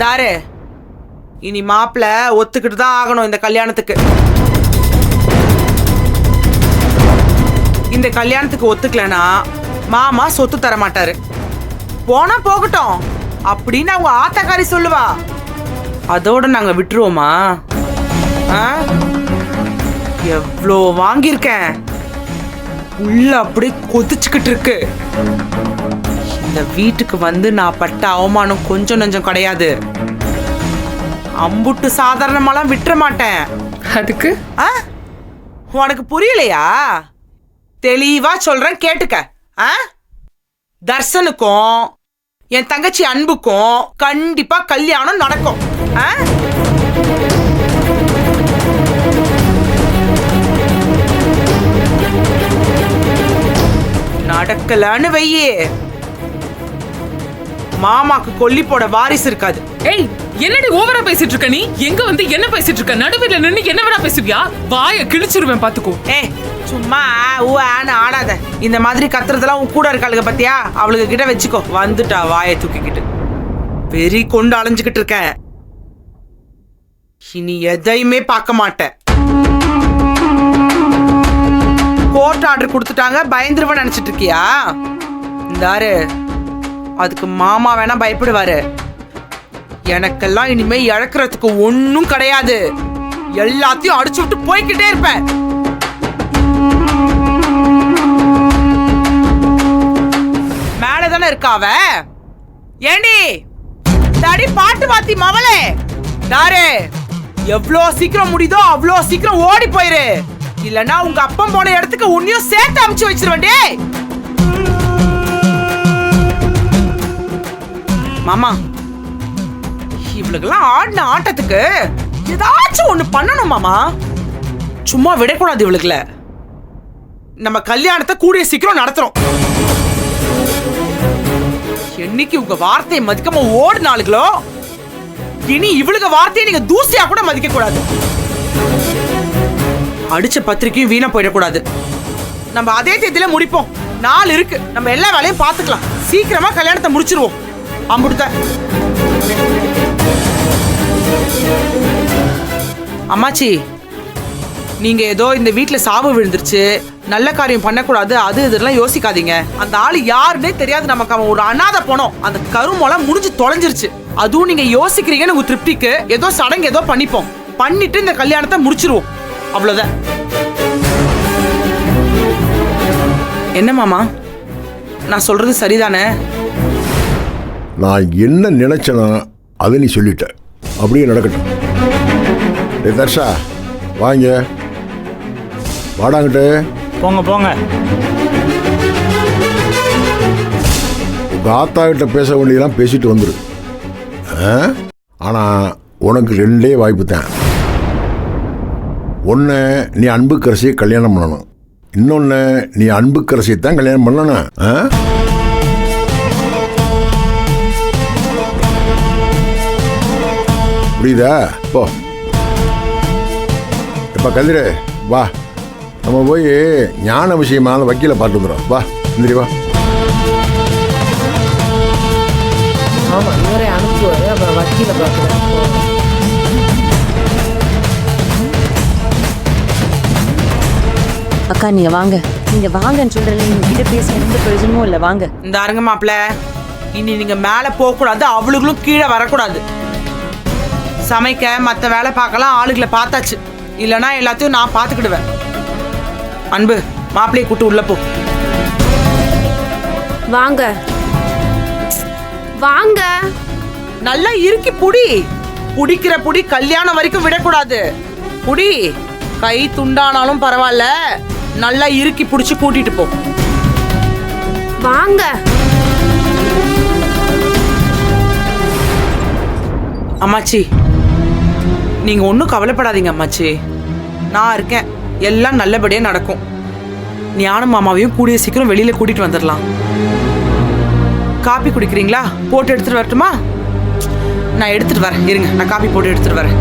தாரு, இனி மாப்பிள்ள ஒத்துக்கிட்டு தான் ஆகணும் இந்த கல்யாணத்துக்கு. இந்த கல்யாணத்துக்கு ஒத்துக்கலனா மாமா சொத்து தர மாட்டாரு. போனா போகட்டும் அப்படின்னு அவங்க ஆத்தாக்காரி சொல்லுவா. அதோட நாங்க விட்டுருவோமா? எவ்வளோ வாங்கியிருக்கேன், உள்ள அப்படியே கொதிச்சுக்கிட்டு இருக்கு. இந்த வீட்டுக்கு வந்து நான் பட்ட அவமானம் கொஞ்சம் நஞ்சம் கிடையாது. அம்புட்டு சாதாரணமாலாம் விட்டுற மாட்டேன். அதுக்கு உனக்கு புரியலையா? தெளிவா சொல்றேன் கேட்டுக்க. தர்சனுக்கும் என் தங்கச்சி அன்புக்கும் கண்டிப்பா கல்யாணம் நடக்கும். நடக்கலன்னு வையே, மாமாக்கு கொல்லி போட வாரிசு இருக்காது. ஏய், என்னடி ஓவரா பேசிட்டு இருக்க நீ? எங்க வந்து என்ன பேசிட்டு இருக்க? நடுவில் நின்னு என்ன வேணா பேசுவியா? வாய கிழிச்சிருவேன் பாத்துக்கோ. ஏய், சும்மா ஊன்னு ஆடாத. இந்த மாதிரி கத்துறதெல்லாம் உன் கூட இருக்காளுங்க பத்தியா? அவளுக்கு கிட்ட வச்சுக்கோ. வந்துட்டா வாயை தூக்கிக்கிட்டு வெறி கொண்டு அலைஞ்சுக்கிட்டு இருக்க. இனி எதையுமே பார்க்க மாட்டேன். கோர்ட் ஆர்டர் கொடுத்துட்டாங்க, பயந்துருவ நினைச்சிட்டு இருக்கியா? இந்தாரு, அதுக்கு மாமா வேணா பயப்படுவாரு. எனக்கெல்லாம் இனிமே இழக்கிறதுக்கு ஒன்னும் கிடையாது. எல்லாத்தையும் அடிச்சு விட்டு போய்கிட்டே இருப்பேன். மேலதானே இருக்காவ. ஏண்டி தடி பாட்டு வாத்தி மவளே, தாரு, எவ்வளோ சீக்கிரம் முடியுதோ அவ்வளோ சீக்கிரம் ஓடி போயிரு. இல்லனா உங்க அப்பம் போன இடத்துக்கு உன்னையும் சேர்த்து அமுச்சு வச்சிருவேன்டே. மாமா, இவளுக்கெல்லாம் ஆடின ஆட்டத்துக்கு ஏதாச்சும் ஒண்ணு பண்ணணும் மாமா. சும்மா விடக்கூடாது இவளுக்குல. நம்ம கல்யாணத்தை கூடிய சீக்கிரம் நடத்துறோம். என்னைக்கு உங்க வார்த்தையை மதிக்காம ஓடினாளுங்களோ, இனி இவளுக்கு வார்த்தையை நீங்க தூசியா கூட மதிக்க கூடாது. அடிச்ச பத்திரிக்கையும் வீணா போயிடக்கூடாது. நம்ம அதே தேதியில முடிப்போம். நாள் இருக்கு, நம்ம எல்லா வேலையும் பாத்துக்கலாம். சீக்கிரமா கல்யாணத்தை முடிச்சிருவோம். அம்புடுத்த அம்மாச்சி, நீங்க ஏதோ இந்த வீட்டுல சாவு விழுந்துருச்சு, நல்ல காரியம் பண்ணக்கூடாது, அது இதெல்லாம் யோசிக்காதீங்க. அந்த ஆளு யாருன்னே தெரியாது நமக்கு. அவன் ஒரு அனாதை போனோம். அந்த கருமெல்லாம் முடிஞ்சு தொலைஞ்சிருச்சு. அதுவும் நீங்க யோசிக்கிறீங்கன்னு உங்க திருப்திக்கு ஏதோ சடங்கு ஏதோ பண்ணிப்போம். பண்ணிட்டு இந்த கல்யாணத்தை முடிச்சிருவோம். அவ்வளவுதான். என்ன மாமா, நான் சொல்றது சரிதானே? நான் என்ன நினைச்சேனா அதை நீ சொல்லிட்ட. அப்படியே நடக்கட்டும். தர்ஷா, வாங்க, வாடாங்கிட்ட. போங்க போங்க. உங்க ஆத்தா கிட்ட பேச வேண்டியதெல்லாம் பேசிட்டு வந்துரு. ஆனா உனக்கு ரெண்டே வாய்ப்பு தான். ஒன்று, நீ அன்புக்கரசியை கல்யாணம் பண்ணணும். இன்னொன்று, நீ அன்புக்கரசியை தான் கல்யாணம் பண்ணணும். புரியுதா? போ. இப்போ கதிரே, வா, நம்ம போய் ஞான விஷயமான வக்கீலை பார்த்து வந்துடும். வா, இந்திரி வா. ஆமாம், இவரே அனுப்புவார். அப்புறம் வக்கீலை பார்க்குறேன். அக்கா, நீங்க வாங்க. நீங்க வாங்கன்னு சொல்றேன். உங்ககிட்ட பேச எந்த பிரயோஜனமும் இல்லை. வாங்க. இந்த அருங்க மாப்பிள்ள, இனி நீங்க மேல போக கூடாது, அவளுகளும் கீழே வரக்கூடாது. சமைக்க மற்ற வேலை பார்க்கலாம் ஆளுகளை பார்த்தாச்சு. இல்லைன்னா எல்லாத்தையும் நான் பார்த்துக்கிடுவேன். அன்பு, மாப்பிள்ளையை கூட்டு உள்ள போ. வாங்க வாங்க. நல்லா இறுக்கி புடி. புடிக்கிற புடி கல்யாணம் வரைக்கும் விடக்கூடாது. புடி, கை துண்டானாலும் பரவாயில்ல, நல்லா இறுக்கி புடிச்சு கூட்டிட்டு போ. வாங்க. அம்மாச்சி, நீங்க ஒன்றும் கவலைப்படாதீங்க அம்மாச்சி. நான் இருக்கேன். எல்லாம் நல்லபடியா நடக்கும். ஞான மாமாவையும் கூடிய சீக்கிரம் வெளியில கூட்டிட்டு வந்துடலாம். காப்பி குடிக்கிறீங்களா? போட்டு எடுத்துட்டு வரட்டுமா? நான் எடுத்துட்டு வரேன், இருங்க. நான் காப்பி போட்டு எடுத்துட்டு வரேன்.